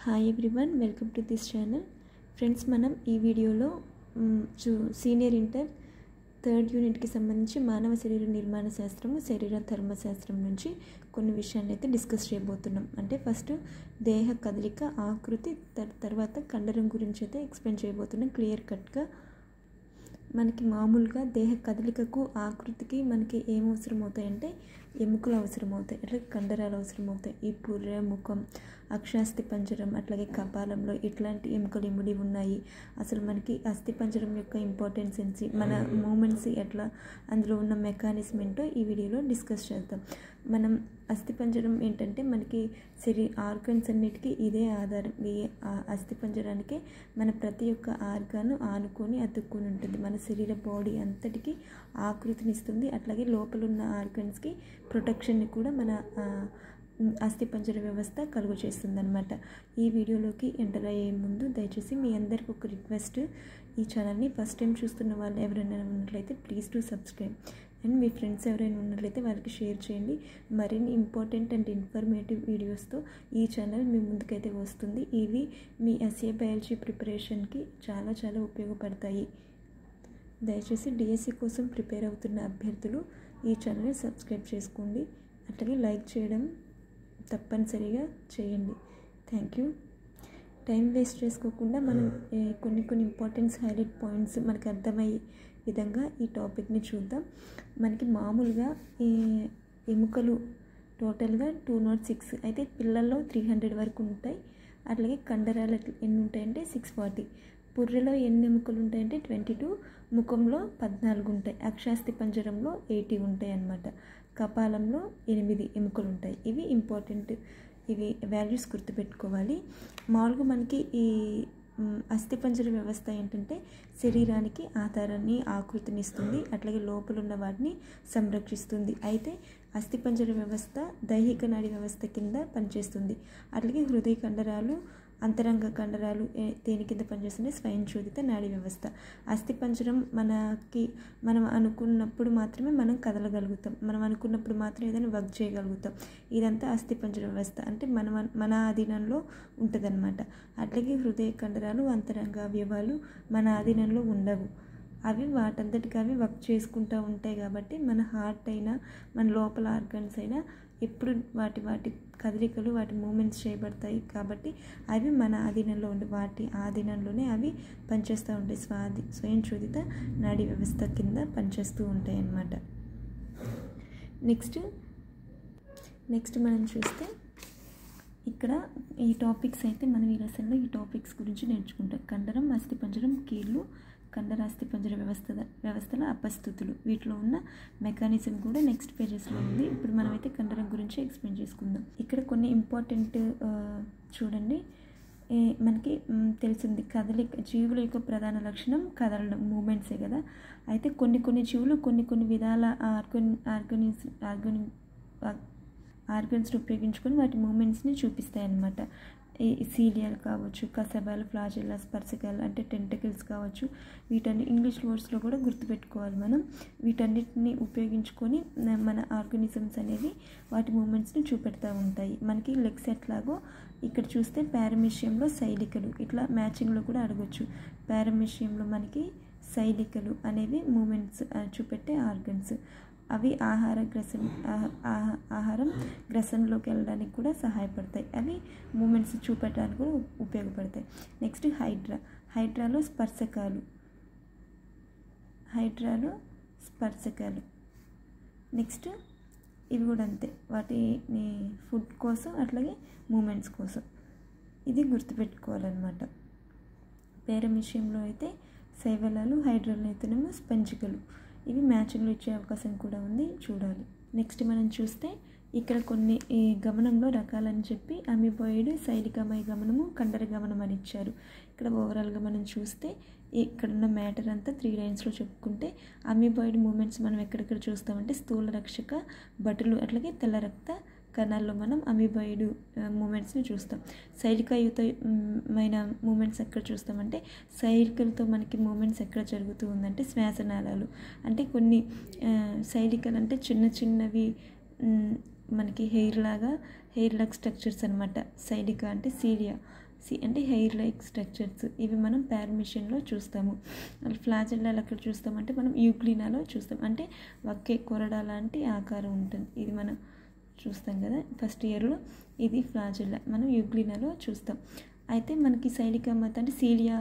Hi everyone, welcome to this channel. Friends, మనం ఈ వీడియోలో సీనియర్ ఇంటర్ థర్డ్ యూనిట్కి సంబంధించి మానవ శరీర నిర్మాణ శాస్త్రము, శరీర ధర్మశాస్త్రం నుంచి కొన్ని విషయాలు అయితే డిస్కస్ చేయబోతున్నాం. అంటే ఫస్ట్ దేహ కదలిక, ఆకృతి, తర్వాత కండరం గురించి అయితే ఎక్స్ప్లెయిన్ చేయబోతున్నాం క్లియర్ కట్గా. మనకి మామూలుగా దేహ కదలికకు, ఆకృతికి మనకి ఏం అవసరం అవుతాయంటే ఎముకలు అవసరం అవుతాయి, అట్లాగే కండరాలు అవసరం అవుతాయి. ఈ పుర్రె, ముఖం, అక్షాస్థి పంజరం, అట్లాగే కపాలంలో ఇట్లాంటి ఎముకలు ఇమిడి ఉన్నాయి. అసలు మనకి అస్థి పంజరం యొక్క ఇంపార్టెన్స్ ఏంటి, మన మూమెంట్స్ ఎట్లా, అందులో ఉన్న మెకానిజం ఏంటో ఈ వీడియోలో డిస్కస్ చేద్దాం. మనం అస్థి పంజరం ఏంటంటే మనకి ఆర్గన్స్ అన్నిటికీ ఇదే ఆధారం. ఈ అస్థి పంజరానికే మన ప్రతి ఒక్క ఆర్గాను ఆనుకొని అతుక్కొని ఉంటుంది. మన శరీర బాడీ అంతటికి ఆకృతినిస్తుంది, అట్లాగే లోపల ఉన్న ఆర్గన్స్కి ప్రొటెక్షన్ని కూడా మన అస్థిపంజర వ్యవస్థ కలుగు చేస్తుంది అనమాట. ఈ వీడియోలోకి ఎంటర్ అయ్యే ముందు దయచేసి మీ అందరికి ఒక రిక్వెస్ట్, ఈ ఛానల్ని ఫస్ట్ టైం చూస్తున్న వాళ్ళు ఎవరైనా ఉన్నట్లయితే please to subscribe, and me friends ఎవరైనా ఉన్నట్లయితే వాళ్ళకి షేర్ చేయండి. మరిన్ని ఇంపార్టెంట్ అండ్ ఇన్ఫర్మేటివ్ వీడియోస్తో ఈ ఛానల్ మీ ముందుకైతే వస్తుంది. ఇవి మీ ఎస్ఏ బయాలజీ ప్రిపరేషన్కి చాలా చాలా ఉపయోగపడతాయి. దయచేసి డిఎస్సి కోసం ప్రిపేర్ అవుతున్న అభ్యర్థులు ఈ ఛానల్ని సబ్స్క్రైబ్ చేసుకోండి, అట్లాగే లైక్ చేయడం తప్పనిసరిగా చేయండి. Thank you. టైం వేస్ట్ చేసుకోకుండా మనం కొన్ని ఇంపార్టెన్స్ హైలైట్ పాయింట్స్ మనకు అర్థమయ్యే విధంగా ఈ టాపిక్ని చూద్దాం. మనకి మామూలుగా ఈ ఎముకలు టోటల్గా 206 అయితే పిల్లల్లో 300 వరకు ఉంటాయి. అట్లాగే కండరాలు ఎన్ని ఉంటాయంటే 640. పుర్రెలో ఎన్ని ఎముకలు ఉంటాయంటే 22, ముఖంలో 14 ఉంటాయి, అక్షాస్థి పంజరంలో 80 ఉంటాయి అన్నమాట. కపాలంలో 8 ఎముకలు ఉంటాయి. ఇవి ఇంపార్టెంట్, ఇవి వాల్యూస్ గుర్తుపెట్టుకోవాలి. మామూలుగా మనకి ఈ అస్థిపంజర వ్యవస్థ ఏంటంటే శరీరానికి ఆధారాన్ని, ఆకృతినిస్తుంది, అట్లాగే లోపల ఉన్న వాటిని సంరక్షిస్తుంది. అయితే అస్థిపంజర వ్యవస్థ దైహిక నాడీ వ్యవస్థ కింద పనిచేస్తుంది. అట్లాగే హృదయ కండరాలు, అంతరంగ కండరాలు దేని కింద పనిచేస్తుంది, స్వయంచోదిత నాడీ వ్యవస్థ. అస్థిపంజరం మనం అనుకున్నప్పుడు మాత్రమే మనం కదలగలుగుతాం, మనం అనుకున్నప్పుడు మాత్రమే ఏదైనా వర్క్ చేయగలుగుతాం. ఇదంతా అస్థిపంజర వ్యవస్థ అంటే మన ఆధీనంలో ఉంటుందన్నమాట. అట్లాగే హృదయ కండరాలు, అంతరంగ అవయవాలు మన ఆధీనంలో ఉండవు. అవి వాటంతటికి అవి వర్క్ చేసుకుంటూ ఉంటాయి. కాబట్టి మన హార్ట్ అయినా, మన లోపల ఆర్గన్స్ అయినా ఎప్పుడు వాటి కదలికలు, వాటి మూమెంట్స్ చేయబడతాయి. కాబట్టి అవి మన ఆధీనంలో ఉండి వాటి ఆధీనంలోనే అవి పనిచేస్తూ ఉంటాయి. స్వయంచోదిత నాడీ వ్యవస్థ కింద పనిచేస్తూ ఉంటాయి అన్నమాట. నెక్స్ట్ మనం చూస్తే ఇక్కడ ఈ టాపిక్స్ అయితే మనం ఈ లెసన్లో ఈ టాపిక్స్ గురించి నేర్చుకుంటాం. కండరం, అస్థిపంజరం, కీళ్ళు, కండరాస్థిపంజర వ్యవస్థల అపస్థితులు, వీటిలో ఉన్న మెకానిజం కూడా నెక్స్ట్ పేజెస్లో ఉంది. ఇప్పుడు మనమైతే కండరం గురించి ఎక్స్ప్లెయిన్ చేసుకుందాం. ఇక్కడ కొన్ని ఇంపార్టెంట్ చూడండి. మనకి తెలిసింది కదలిక జీవుల యొక్క ప్రధాన లక్షణం కదలడం, మూమెంట్సే కదా. అయితే కొన్ని జీవులు కొన్ని విధాల ఆర్గన్స్ని ఉపయోగించుకొని వాటి మూమెంట్స్ని చూపిస్తాయి అన్నమాట. ఈ సీలియాలు కావచ్చు, కసబాలు, ఫ్లాజెల్లా, స్పర్శకాలు అంటే టెంటకిల్స్ కావచ్చు. వీటన్ని ఇంగ్లీష్ వర్డ్స్లో కూడా గుర్తుపెట్టుకోవాలి మనం. వీటన్నిటిని ఉపయోగించుకొని మన ఆర్గానిజమ్స్ అనేవి వాటి మూమెంట్స్ని చూపెడతా ఉంటాయి. మనకి లెగ్స్ ఎట్లాగో ఇక్కడ చూస్తే పారమీషియంలో శైలికలు, ఇట్లా మ్యాచింగ్లో కూడా అడగొచ్చు. పారమీషియంలో మనకి శైలికలు అనేవి మూమెంట్స్ చూపెట్టే ఆర్గన్స్. అవి ఆహారం గ్రసనలోకి వెళ్ళడానికి కూడా సహాయపడతాయి. అవి మూమెంట్స్ చూపెట్టడానికి కూడా ఉపయోగపడతాయి. నెక్స్ట్ హైడ్రాలో స్పర్శకాలు. నెక్స్ట్ ఇవి కూడా అంతే, వాటిని ఫుడ్ కోసం అట్లాగే మూమెంట్స్ కోసం ఇది గుర్తుపెట్టుకోవాలన్నమాట. పారమీషియంలో అయితే శైవలాలు, హైడ్రాలో అయితేనేమో స్పంజికలు. ఇవి మ్యాచింగ్లో ఇచ్చే అవకాశం కూడా ఉంది, చూడాలి. నెక్స్ట్ మనం చూస్తే ఇక్కడ కొన్ని ఈ గమనంలో రకాలని చెప్పి అమీబాయిడ్, శైలికమయ గమనము, కండర గమనం అని ఇచ్చారు. ఇక్కడ ఓవరాల్గా మనం చూస్తే ఇక్కడున్న మ్యాటర్ అంతా 3 లైన్స్లో చెప్పుకుంటే అమీబాయిడ్ మూమెంట్స్ మనం ఎక్కడెక్కడ చూస్తామంటే స్థూల రక్షక బటులు, అట్లాగే తెల్ల రక్త కణాల్లో మనం అమీబాయిడ్ మూమెంట్స్ని చూస్తాం. శైలికయుతమైన మూమెంట్స్ ఎక్కడ చూస్తామంటే శైలికలతో మనకి మూమెంట్స్ ఎక్కడ జరుగుతూ ఉందంటే శ్వాసనాళాలు. అంటే కొన్ని శైలికలు అంటే చిన్నవి మనకి హెయిర్ లాగా స్ట్రక్చర్స్ అనమాట. శైలిక అంటే అంటే హెయిర్ లైక్ స్ట్రక్చర్స్, ఇవి మనం పారామీషియన్లో చూస్తాము. ఫ్లాజెల్లాలు అక్కడ చూస్తామంటే మనం యూగ్లినాలో చూస్తాం, అంటే ఒకే కొరడా లాంటి ఆకారం ఉంటుంది. ఇది మనం చూస్తాం కదా ఫస్ట్ ఇయర్లో. ఇది ఫ్లాజెల్లా మనం యూగ్లినాలో చూస్తాం. అయితే మనకి సైలికా మత అంటే సీలియా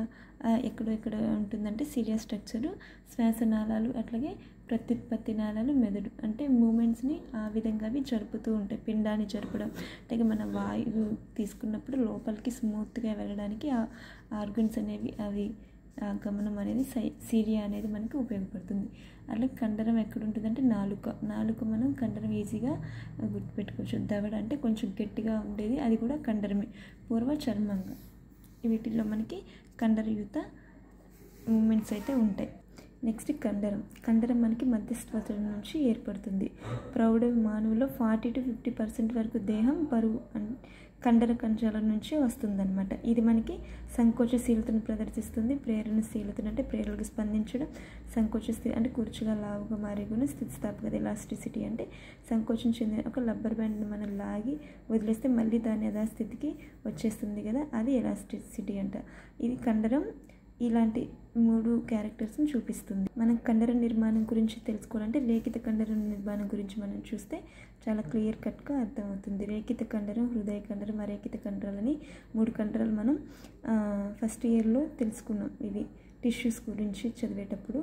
ఎక్కడ ఉంటుందంటే సీలియా స్ట్రక్చరు, శ్వాసనాళాలు, అట్లాగే ప్రత్యుత్పత్తి నాళాలు, మెదడు. అంటే మూమెంట్స్ని ఆ విధంగా అవి జరుపుతూ ఉంటాయి. పిండాన్ని జరపడం, అంటే మన వాయువు తీసుకున్నప్పుడు లోపలికి స్మూత్గా వెళ్ళడానికి ఆ ఆర్గన్స్ అనేవి అవి గమనం అనేది సీలియా అనేది మనకి ఉపయోగపడుతుంది. అట్లా కండరం ఎక్కడ ఉంటుందంటే నాలుక మనం కండరం ఈజీగా గుర్తుపెట్టుకోవచ్చు. దవడ అంటే కొంచెం గట్టిగా ఉండేది, అది కూడా కండరమే. పూర్వ చర్మంగా, వీటిల్లో మనకి కండరయుత మూమెంట్స్ అయితే ఉంటాయి. నెక్స్ట్ కండరం మనకి మధ్యస్థత్వం నుంచి ఏర్పడుతుంది. ప్రౌఢ మానవులో 40 to 50% వరకు దేహం బరువు కండర కణజాలం నుంచి వస్తుందన్నమాట. ఇది మనకి సంకోచశీలతను ప్రదర్శిస్తుంది. ప్రేరణశీలతను అంటే ప్రేరణకు స్పందించడం, సంకోచశీల అంటే కూర్చుగా లావుగా మారే గుణం, స్థితిస్థాపకత ఎలాస్టిసిటీ అంటే సంకోచం చెందిన ఒక రబ్బర్ బ్యాండ్ని మనం లాగి వదిలేస్తే మళ్ళీ దాని యథాస్థితికి వచ్చేస్తుంది కదా, అది ఎలాస్టిసిటీ అంట. ఇది కండరం ఇలాంటి 3 క్యారెక్టర్స్ని చూపిస్తుంది. మనం కండర నిర్మాణం గురించి తెలుసుకోవాలంటే రేఖిత కండరం నిర్మాణం గురించి మనం చూస్తే చాలా క్లియర్ కట్గా అర్థమవుతుంది. రేఖిత కండరం, హృదయ కండరం, అరేఖిత కండరాలని 3 కండరాలు మనం ఫస్ట్ ఇయర్లో తెలుసుకున్నాం. ఇవి టిష్యూస్ గురించి చదివేటప్పుడు.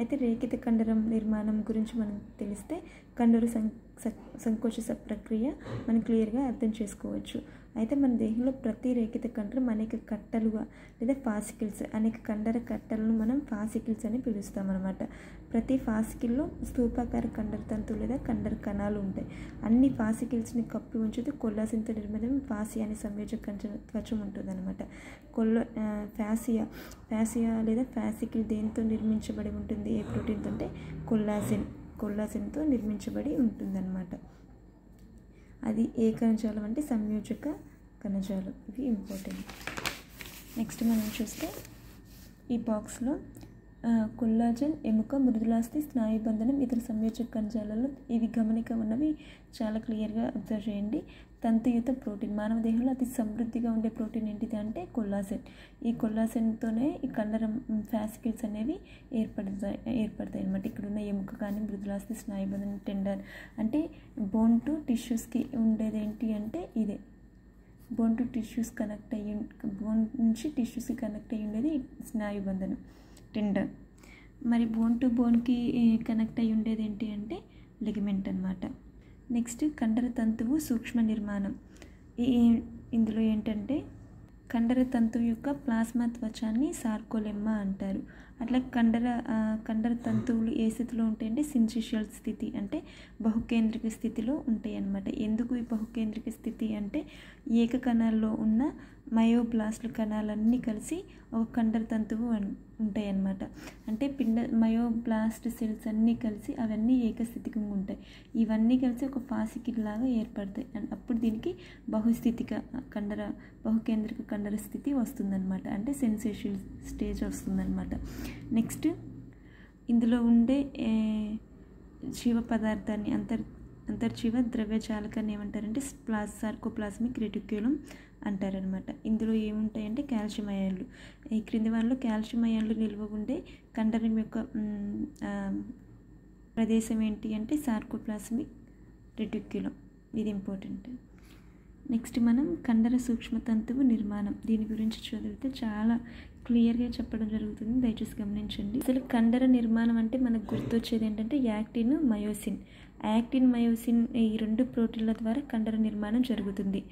అయితే రేఖిత కండరం నిర్మాణం గురించి మనం తెలిస్తే కండర సంకోచ ప్రక్రియ మనం క్లియర్గా అర్థం చేసుకోవచ్చు. అయితే మన దేహంలో ప్రతి రేఖిత కండరం అనేక కట్టలుగా లేదా ఫాసికిల్స్, అనేక కండర కట్టలను మనం ఫాసికిల్స్ అని పిలుస్తాం అనమాట. ప్రతి ఫాసికిల్లో స్థూపాకార కండర తంతువు లేదా కండర కణాలు ఉంటాయి. అన్ని ఫాసికిల్స్ని కప్పి ఉంచితే కొల్లాజెన్తో నిర్మితం ఫాసియా అనే సంయోజక త్వచం ఉంటుంది అనమాట. ఫ్యాసియా లేదా ఫ్యాసికిల్ దేంతో నిర్మించబడి ఉంటుంది? ఏ ప్రోటీన్తో అంటే కొల్లాజెన్తో నిర్మించబడి ఉంటుందన్నమాట. అది ఏ కణజాలం అంటే సంయోజక కణజాలం. ఇవి ఇంపార్టెంట్. నెక్స్ట్ మనం చూస్తే ఈ బాక్స్లో కొల్లాజెన్, ఎముక, మృదులాస్థి, స్నాయుబంధనం, ఇతర సంయోజక కణజాలాలు, ఇవి గమనిక ఉన్నవి చాలా క్లియర్గా అబ్జర్వ్ చేయండి. తంతుయుత ప్రోటీన్, మానవ దేహంలో అతి సమృద్ధిగా ఉండే ప్రోటీన్ ఏంటిది అంటే కొల్లాజెన్. ఈ కొల్లాజెన్తోనే ఈ కండరం ఫ్యాసికిల్స్ అనేవి ఏర్పడతాయి అన్నమాట. ఇక్కడ ఉన్న ఎముక కానీ, మృదులాస్థి, స్నాయుబంధనం, టెండన్ అంటే బోన్ టు టిష్యూస్కి ఉండేది ఏంటి అంటే ఇదే. బోన్ టు టిష్యూస్ బోన్ నుంచి టిష్యూస్కి కనెక్ట్ అయ్యి ఉండేది స్నాయుబంధనం, టెండన్. మరి బోన్ టు బోన్కి కనెక్ట్ అయ్యి ఉండేది ఏంటి అంటే లిగమెంట్ అన్నమాట. నెక్స్ట్ కండర తంతువు సూక్ష్మ నిర్మాణం. ఇందులో ఏంటంటే కండర తంతువు యొక్క ప్లాస్మా త్వచాన్ని సార్కోలెమ్మా అంటారు. అట్లా కండర తంతువులు ఏ స్థితిలో ఉంటాయంటే సిన్సిషియల్ స్థితి అంటే బహుకేంద్రిక స్థితిలో ఉంటాయి అన్నమాట. ఎందుకు ఈ బహుకేంద్రిక స్థితి అంటే ఏక కణాల్లో ఉన్న మయోబ్లాస్ట్ల కణాలన్నీ కలిసి ఒక కండర తంతువు ఉంటాయి అన్నమాట. అంటే మయోబ్లాస్ట్ సెల్స్ అన్నీ కలిసి అవన్నీ ఏకస్థితికి ఉంటాయి. ఇవన్నీ కలిసి ఒక ఫాసికిల్ లాగా ఏర్పడతాయి. అప్పుడు దీనికి బహుకేంద్రిక కండర స్థితి వస్తుందన్నమాట. అంటే సెన్సేషియల్ స్టేజ్ వస్తుందన్నమాట. నెక్స్ట్ ఇందులో ఉండే జీవ పదార్థాన్ని అంతర్జీవ ద్రవ్యజాలకాన్ని ఏమంటారంటే సార్కోప్లాస్మిక్ రెటిక్యులం అంటారనమాట. ఇందులో ఏముంటాయంటే కాల్షియం అయాన్లు. ఈ క్రింది వారిలో కాల్షియం అయాన్లు నిల్వ ఉండే కండరం యొక్క ప్రదేశం ఏంటి అంటే సార్కోప్లాస్మిక్ రెటిక్యులం. ఇది ఇంపార్టెంట్. నెక్స్ట్ మనం కండర సూక్ష్మతంతువు నిర్మాణం, దీని గురించి చదివితే చాలా క్లియర్గా చెప్పడం జరుగుతుంది. దయచేసి గమనించండి. అసలు కండర నిర్మాణం అంటే మనకు గుర్తొచ్చేది ఏంటంటే యాక్టిన్, మయోసిన్. యాక్టిన్, మయోసిన్ ఈ 2 ప్రోటీన్ల ద్వారా కండర నిర్మాణం జరుగుతుంది.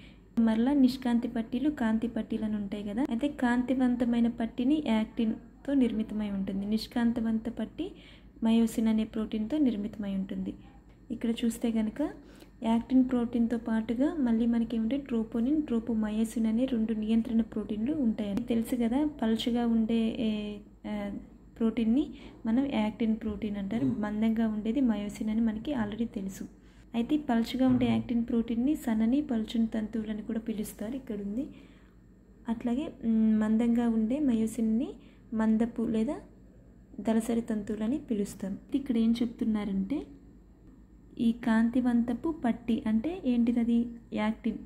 మరలా నిష్కాంతి పట్టీలు, కాంతి పట్టీలు అని ఉంటాయి కదా. అయితే కాంతివంతమైన పట్టీని యాక్టిన్తో నిర్మితమై ఉంటుంది. నిష్కాంతవంత పట్టీ మయోసిన్ అనే ప్రోటీన్తో నిర్మితమై ఉంటుంది. ఇక్కడ చూస్తే కనుక యాక్టిన్ ప్రోటీన్తో పాటుగా మళ్ళీ మనకి ఏమిటంటే ట్రోపోనిన్, ట్రోపోమయోసిన్ అనే 2 నియంత్రణ ప్రోటీన్లు ఉంటాయని తెలుసు కదా. పలుచగా ఉండే ప్రోటీన్ని మనం యాక్టిన్ ప్రోటీన్ అంటారు. మందంగా ఉండేది మయోసిన్ అని మనకి ఆల్రెడీ తెలుసు. అయితే పలుచగా ఉండే యాక్టిన్ ప్రోటీన్ని సన్నని పలుచని తంతువులని కూడా పిలుస్తారు. ఇక్కడ ఉంది. అట్లాగే మందంగా ఉండే మయోసిన్ని మందపు లేదా దళసరి తంతువులని పిలుస్తాం. ఇక్కడ ఏం చెప్తున్నారంటే ఈ కాంతివంతపు పట్టి అంటే ఏంటిది? యాక్టిన్.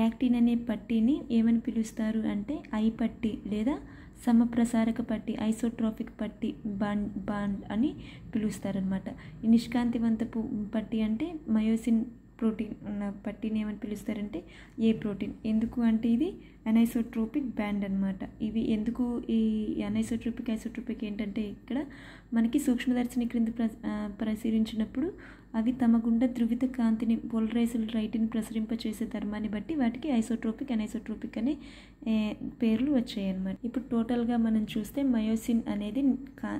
యాక్టిన్ అనే పట్టీని ఏమని పిలుస్తారు అంటే ఐ పట్టీ లేదా సమప్రసారక పట్టీ, ఐసోట్రోపిక్ పట్టీ, బాండ్ అని పిలుస్తారనమాట. ఈ నిష్కాంతివంతపు పట్టీ అంటే మయోసిన్ ప్రోటీన్ ఉన్న పట్టీని ఏమని పిలుస్తారంటే ఏ ప్రోటీన్. ఎందుకు అంటే ఇది అనైసోట్రోపిక్ బ్యాండ్ అనమాట. ఇవి ఎందుకు ఈ అనైసోట్రోపిక్ ఐసోట్రోపిక్ ఏంటంటే ఇక్కడ మనకి సూక్ష్మదర్శిని క్రింద పరిశీలించినప్పుడు అవి తమ గుండా ధృవిత కాంతిని పోలరైజ్డ్ లైట్ని ప్రసరింపచేసే ధర్మాన్ని బట్టి వాటికి ఐసోట్రోపిక్ అనైసోట్రోపిక్ అనే పేర్లు వచ్చాయి అన్నమాట. ఇప్పుడు టోటల్గా మనం చూస్తే మయోసిన్ అనేది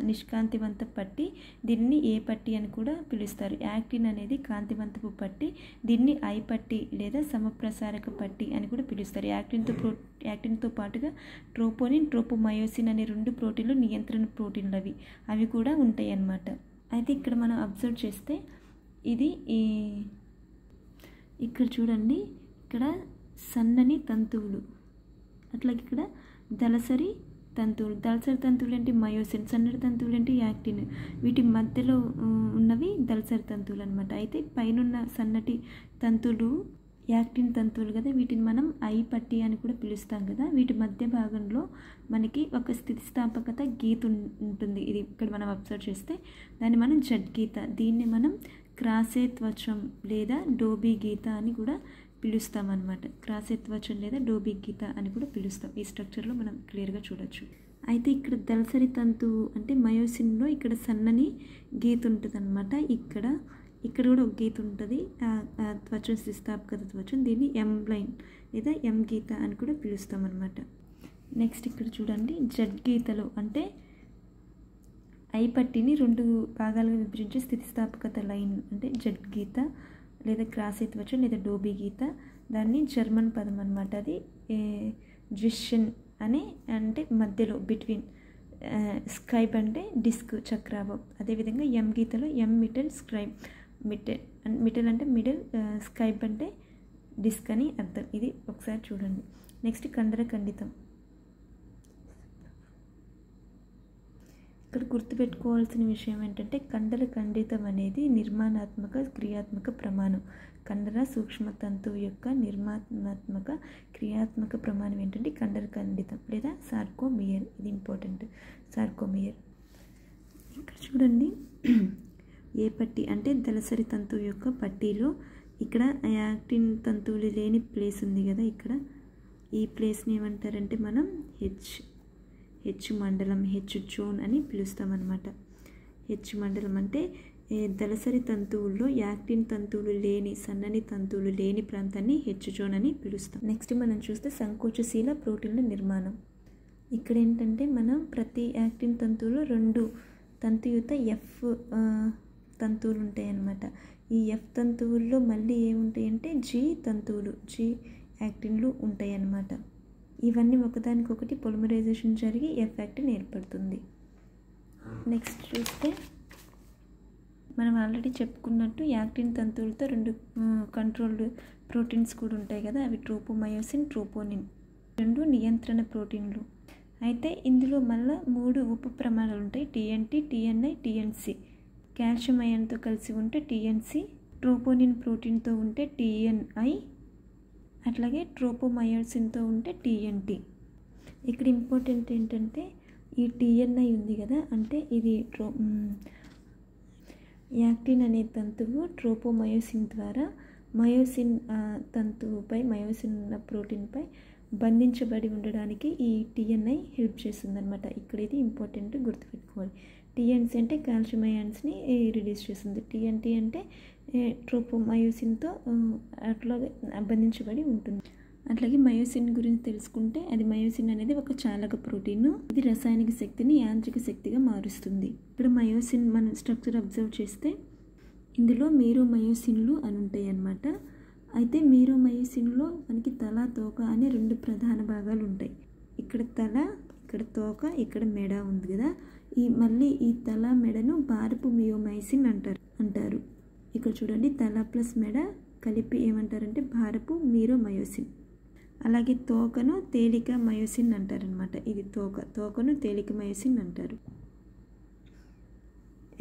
నిష్కాంతివంత పట్టీ, దీన్ని ఏ పట్టీ అని కూడా పిలుస్తారు. యాక్టిన్ అనేది కాంతివంతపు పట్టీ, దీన్ని ఐ పట్టీ లేదా సమప్రసారక పట్టీ అని కూడా పిలుస్తారు. యాక్టిన్తో పాటుగా ట్రోపోనిన్, ట్రోపోమయోసిన్ అనే 2 ప్రోటీన్లు నియంత్రణ ప్రోటీన్లు అవి కూడా ఉంటాయి అన్నమాట. అయితే ఇక్కడ మనం అబ్జర్వ్ చేస్తే ఇది ఇక్కడ చూడండి, ఇక్కడ సన్నని తంతువులు, అట్లాగే ఇక్కడ దళసరి తంతువులు ఏంటి మయోసిన్, సన్నటి తంతువులు ఏంటి యాక్టిన్, వీటి మధ్యలో ఉన్నవి దళసరి తంతువులు అనమాట. అయితే పైనున్న సన్నటి తంతువులు యాక్టిన్ తంతువులు కదా, వీటిని మనం ఐ పట్టీ అని కూడా పిలుస్తాం కదా. వీటి మధ్య భాగంలో మనకి ఒక స్థితిస్థాపకత గీత ఉంటుంది. ఇది ఇక్కడ మనం అబ్జర్వ్ చేస్తే దాన్ని మనం జడ్ గీత, దీన్ని మనం క్రాసే త్వచం లేదా డోబీ గీత అని కూడా పిలుస్తామన్నమాట. క్రాసే త్వచం లేదా డోబీ గీత అని కూడా పిలుస్తాం. ఈ స్ట్రక్చర్లో మనం క్లియర్గా చూడొచ్చు. అయితే ఇక్కడ దళసరి తంతువు అంటే మయోసిన్లో ఇక్కడ సన్నని గీత ఉంటుంది అనమాట. ఇక్కడ కూడా ఒక గీత ఉంటుంది, త్వచం స్థితిస్థాపకత త్వచం, దీన్ని ఎం లైన్ లేదా ఎం గీత అని కూడా పిలుస్తాం అనమాట. నెక్స్ట్ ఇక్కడ చూడండి, జడ్ గీతలో అంటే ఐ పట్టీని 2 భాగాలుగా విభజించే స్థితిస్థాపకత లైన్ అంటే జడ్ గీత లేదా క్రాసే త్వచం లేదా డోబీ గీత. దాన్ని జర్మన్ పదం అనమాట. అది జ్విషన్ అంటే మధ్యలో బిట్వీన్, స్క్రైబ్ అంటే డిస్క్ చక్రావం. అదేవిధంగా ఎం గీతలో ఎం మిటల్ స్క్రైబ్, మిటల్ అంటే మిడిల్, స్క్రైబ్ అంటే డిస్క్ అని అర్థం. ఇది ఒకసారి చూడండి. నెక్స్ట్ కండరఖండితం. ఇక్కడ గుర్తుపెట్టుకోవాల్సిన విషయం ఏంటంటే కండరఖండితం అనేది నిర్మాణాత్మక క్రియాత్మక ప్రమాణం. కండర సూక్ష్మ తంతువు యొక్క నిర్మాణాత్మక క్రియాత్మక ప్రమాణం ఏంటంటే కండరఖండితం లేదా సార్కోమియర్. ఇది ఇంపార్టెంట్, సార్కోమియర్. ఇక్కడ చూడండి, ఏ పట్టీ అంటే దళసరి తంతువు యొక్క పట్టీలో ఇక్కడ యాక్టిన్ తంతువులు లేని ప్లేస్ ఉంది కదా, ఇక్కడ ఈ ప్లేస్ని ఏమంటారంటే మనం హెచ్ మండలం, హెచ్ జోన్ అని పిలుస్తామన్నమాట. హెచ్ మండలం అంటే దళసరి తంతువుల్లో యాక్టిన్ తంతువులు లేని, సన్నని తంతువులు లేని ప్రాంతాన్ని హెచ్ జోన్ అని పిలుస్తాం. నెక్స్ట్ మనం చూస్తే సంకోచశీల ప్రోటీన్ల నిర్మాణం. ఇక్కడ ఏంటంటే మనం ప్రతి యాక్టిన్ తంతువులో 2 తంతుయుత ఎఫ్ తంతువులు ఉంటాయి అన్నమాట. ఈ ఎఫ్ తంతువుల్లో మళ్ళీ ఏముంటాయంటే జీ తంతువులు, జీ యాక్టిన్లు ఉంటాయి అన్నమాట. ఇవన్నీ ఒకదానికొకటి పొలిమరైజేషన్ జరిగి ఎఫ్ యాక్టిన్ ఏర్పడుతుంది. నెక్స్ట్ చూస్తే మనం ఆల్రెడీ చెప్పుకున్నట్టు యాక్టిన్ తంతువులతో 2 కంట్రోల్డ్ ప్రోటీన్స్ కూడా ఉంటాయి కదా, అవి ట్రోపోమయోసిన్, ట్రోపోనిన్, 2 నియంత్రణ ప్రోటీన్లు. అయితే ఇందులో మళ్ళీ 3 ఉప ప్రమాణాలు ఉంటాయి, టీఎన్టీ, టీఎన్ఐ, టీఎన్సి. కాల్షియం అయాన్తో కలిసి ఉంటే టీఎన్సి, ట్రోపోనిన్ ప్రోటీన్తో ఉంటే టీఎన్ఐ, అట్లాగే ట్రోపోమయోసిన్తో ఉంటే టీఎన్టీ. ఇక్కడ ఇంపార్టెంట్ ఏంటంటే ఈ టీఎన్ఐ ఉంది కదా, అంటే ఇది యాక్టిన్ అనే తంతువు ట్రోపోమయోసిన్ ద్వారా మయోసిన్ తంతువుపై, మయోసిన్ ప్రోటీన్పై బంధించబడి ఉండడానికి ఈ టీఎన్ఐ హెల్ప్ చేస్తుంది అనమాట. ఇక్కడ ఇది ఇంపార్టెంట్, గుర్తుపెట్టుకోవాలి. టీఎన్సీ అంటే కాల్షియం అయాన్స్ని రిలీజ్ చేస్తుంది, టీఎన్టీ అంటే ట్రోపోమయోసిన్తో అట్లా బంధించబడి ఉంటుంది. అట్లాగే మయోసిన్ గురించి తెలుసుకుంటే అది మయోసిన్ అనేది ఒక చాలక ప్రోటీన్, ఇది రసాయనిక శక్తిని యాంత్రిక శక్తిగా మారుస్తుంది. ఇప్పుడు మయోసిన్ మనం స్ట్రక్చర్ అబ్జర్వ్ చేస్తే ఇందులో మీరోమయోసిన్లు అని ఉంటాయి అన్నమాట. అయితే మీరోమయోసిన్లో మనకి తల, తోక అనే 2 ప్రధాన భాగాలు ఉంటాయి. ఇక్కడ తల, ఇక్కడ తోక, ఇక్కడ మెడ ఉంది కదా, మళ్ళీ ఈ తల మెడను బారపు మియోమైసిన్ అంటారు. ఇక్కడ చూడండి, తల ప్లస్ మెడ కలిపి ఏమంటారంటే భారపు మీరోమయోసిన్. అలాగే తోకను తేలిక మయోసిన్ అంటారనమాట. ఇది తోకను తేలిక మయోసిన్ అంటారు.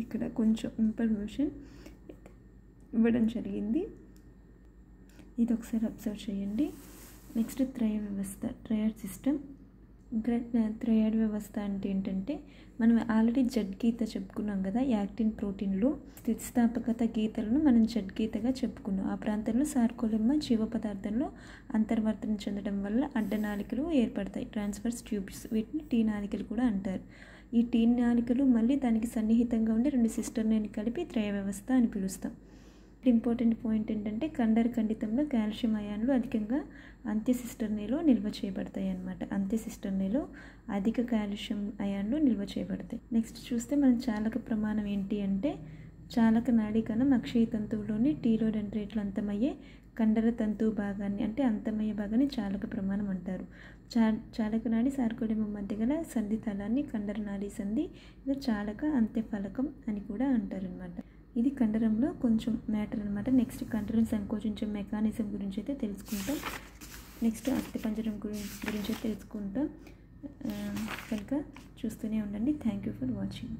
ఇక్కడ కొంచెం ఇన్ఫర్మేషన్ ఇవ్వడం జరిగింది, ఇది ఒకసారి అబ్జర్వ్ చేయండి. నెక్స్ట్ త్రయ వ్యవస్థ, ట్రయడ్ సిస్టమ్. త్రయాడ్ వ్యవస్థ అంటే ఏంటంటే మనం ఆల్రెడీ జడ్ గీత చెప్పుకున్నాం కదా, యాక్టిన్ ప్రోటీన్లో స్థితిస్థాపకత గీతలను మనం జడ్ గీతగా చెప్పుకున్నాం. ఆ ప్రాంతంలో సార్కోలెమ్మా జీవ పదార్థంలో అంతర్వర్తనం చెందడం వల్ల అడ్డనాళికలు ఏర్పడతాయి, ట్రాన్స్వర్స్ ట్యూబ్స్. వీటిని టీ నాళికలు కూడా అంటారు. ఈ టీ నాళికలు మళ్ళీ దానికి సన్నిహితంగా ఉండే 2 సిస్టర్ని కలిపి త్రయ వ్యవస్థ అని పిలుస్తాం. ఇంపార్టెంట్ పాయింట్ ఏంటంటే కండర ఖండితంలో కాల్షియం అయాన్లు అధికంగా అంత్యసిస్టర్నీలో నిల్వ చేయబడతాయి అన్నమాట. అంత్యసిస్టర్నీలో అధిక కాల్షియం అయాన్లు నిల్వ చేయబడతాయి. నెక్స్ట్ చూస్తే మనం చాలక ప్రమాణం ఏంటి అంటే చాలక నాడీ కణం అక్షయ తంతువులోని టీలో 2 రెట్లు అంతమయ్యే కండర తంతువు భాగాన్ని అంటే అంతమయ్యే భాగాన్ని చాలక ప్రమాణం అంటారు. చాలక నాడి సార్కోలెమ్మా మధ్య గల సంధి తలాన్ని కండర నాడీ సంధి, ఇది చాలక అంత్యఫలకం అని కూడా అంటారనమాట. ఇది కండరంలో కొంచెం మ్యాటర్ అనమాట. నెక్స్ట్ కండరం సంకోచించే మెకానిజం గురించి అయితే తెలుసుకుంటాం. నెక్స్ట్ అస్థిపంజరం గురించి అయితే తెలుసుకుంటాం. కనుక చూస్తూనే ఉండండి. Thank you for watching.